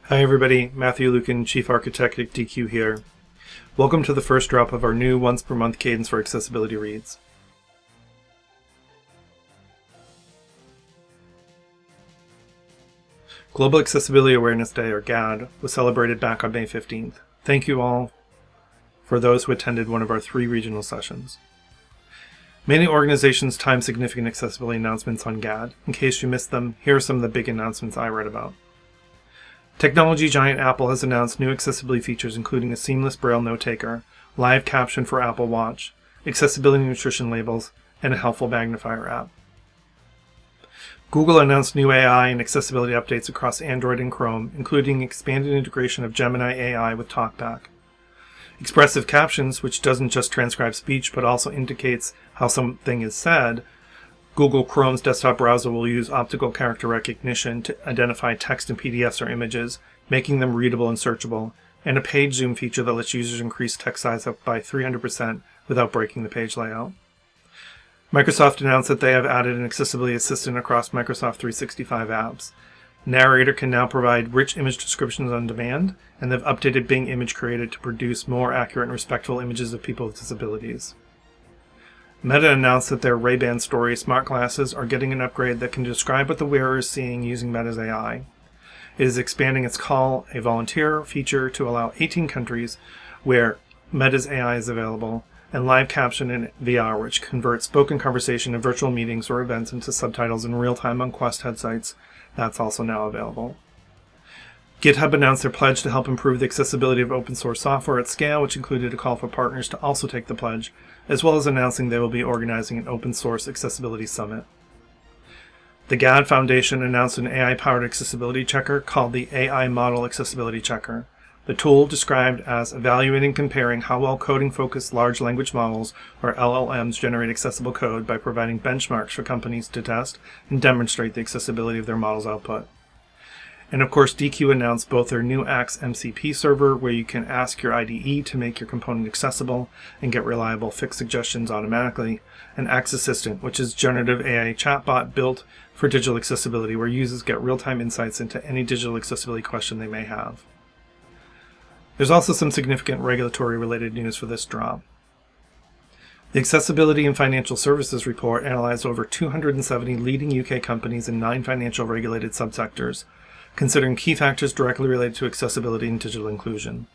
Hi everybody, Matthew Luken, Chief Architect at DQ here. Welcome to the first drop of our new once per month cadence for accessibility reads. Global Accessibility Awareness Day, or GAD, was celebrated back on May 15th. Thank you all for those who attended one of our 3 regional sessions. Many organizations time significant accessibility announcements on GAD. In case you missed them, here are some of the big announcements I read about. Technology giant Apple has announced new accessibility features including a seamless Braille note-taker, live caption for Apple Watch, accessibility nutrition labels, and a helpful magnifier app. Google announced new AI and accessibility updates across Android and Chrome, including expanded integration of Gemini AI with TalkBack. Expressive captions, which doesn't just transcribe speech but also indicates how something is said, Google Chrome's desktop browser will use optical character recognition to identify text in PDFs or images, making them readable and searchable, and a page zoom feature that lets users increase text size up by 300% without breaking the page layout. Microsoft announced that they have added an accessibility assistant across Microsoft 365 apps. Narrator can now provide rich image descriptions on demand, and they've updated Bing Image Creator to produce more accurate and respectful images of people with disabilities. Meta announced that their Ray-Ban Story smart glasses are getting an upgrade that can describe what the wearer is seeing using Meta's AI. It is expanding its Call a Volunteer feature to allow 18 countries where Meta's AI is available, and live caption in VR, which converts spoken conversation in virtual meetings or events into subtitles in real time on Quest headsets. That's also now available. GitHub announced their pledge to help improve the accessibility of open source software at scale, which included a call for partners to also take the pledge, as well as announcing they will be organizing an open source accessibility summit. The GAD Foundation announced an AI-powered accessibility checker called the AI Model Accessibility Checker. The tool, described as evaluating and comparing how well coding-focused large language models, or LLMs, generate accessible code by providing benchmarks for companies to test and demonstrate the accessibility of their model's output. And of course, DQ announced both their new Axe MCP server, where you can ask your IDE to make your component accessible and get reliable fix suggestions automatically, and Axe Assistant, which is generative AI chatbot built for digital accessibility, where users get real-time insights into any digital accessibility question they may have. There's also some significant regulatory-related news for this drop. The Accessibility and Financial Services Report analyzed over 270 leading UK companies in 9 financial regulated subsectors, considering key factors directly related to accessibility and digital inclusion.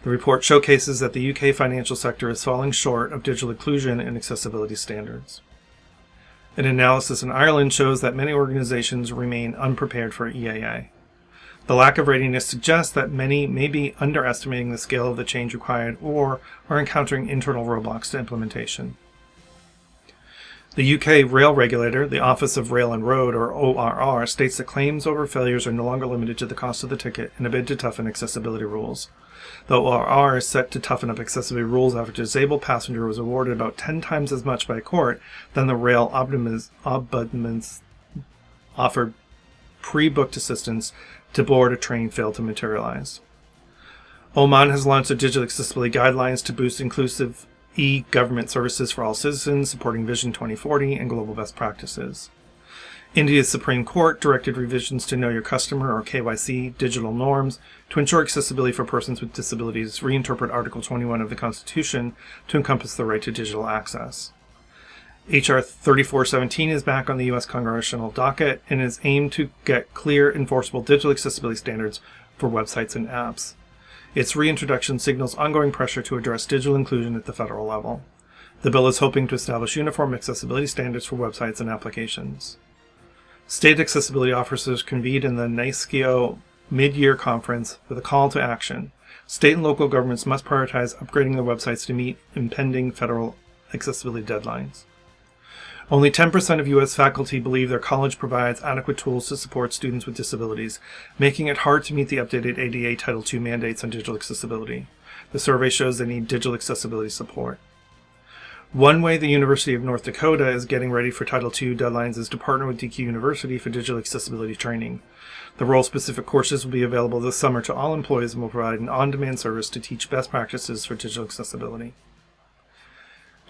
The report showcases that the UK financial sector is falling short of digital inclusion and accessibility standards. An analysis in Ireland shows that many organizations remain unprepared for EAA. The lack of readiness suggests that many may be underestimating the scale of the change required or are encountering internal roadblocks to implementation. The UK rail regulator, the Office of Rail and Road, or ORR, states that claims over failures are no longer limited to the cost of the ticket in a bid to toughen accessibility rules. The ORR is set to toughen up accessibility rules after a disabled passenger was awarded about 10 times as much by a court than the rail ombudsman offered pre-booked assistance to board a train failed to materialize. Oman has launched their digital accessibility guidelines to boost inclusive e-government services for all citizens, supporting Vision 2040 and global best practices. India's Supreme Court directed revisions to Know Your Customer, or KYC, digital norms to ensure accessibility for persons with disabilities, reinterpret Article 21 of the Constitution to encompass the right to digital access. H.R. 3417 is back on the U.S. congressional docket and is aimed to get clear, enforceable digital accessibility standards for websites and apps. Its reintroduction signals ongoing pressure to address digital inclusion at the federal level. The bill is hoping to establish uniform accessibility standards for websites and applications. State accessibility officers convened in the NICEO mid-year conference with a call to action. State and local governments must prioritize upgrading their websites to meet impending federal accessibility deadlines. Only 10% of U.S. faculty believe their college provides adequate tools to support students with disabilities, making it hard to meet the updated ADA Title II mandates on digital accessibility. The survey shows they need digital accessibility support. One way the University of North Dakota is getting ready for Title II deadlines is to partner with DQ University for digital accessibility training. The role-specific courses will be available this summer to all employees and will provide an on-demand service to teach best practices for digital accessibility.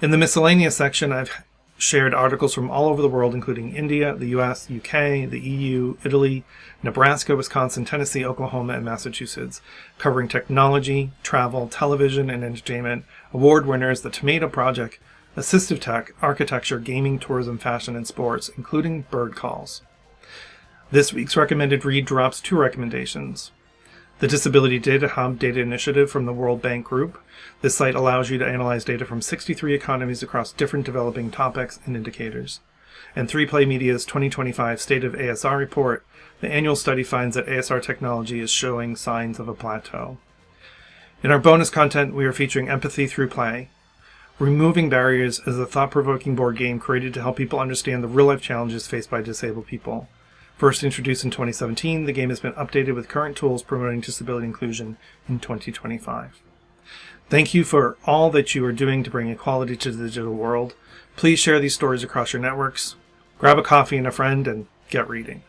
In the miscellaneous section, I've shared articles from all over the world, including India, the US, UK, the EU, Italy, Nebraska, Wisconsin, Tennessee, Oklahoma, and Massachusetts, covering technology, travel, television, and entertainment, award winners, the Tomato Project, assistive tech, architecture, gaming, tourism, fashion, and sports, including bird calls. This week's recommended read drops 2 recommendations. The Disability Data Hub Data Initiative from the World Bank Group. This site allows you to analyze data from 63 economies across different developing topics and indicators. And 3Play Media's 2025 State of ASR report. The annual study finds that ASR technology is showing signs of a plateau. In our bonus content, we are featuring Empathy Through Play. Removing Barriers is a thought-provoking board game created to help people understand the real-life challenges faced by disabled people. First introduced in 2017, the game has been updated with current tools promoting disability inclusion in 2025. Thank you for all that you are doing to bring equality to the digital world. Please share these stories across your networks. Grab a coffee and a friend and get reading.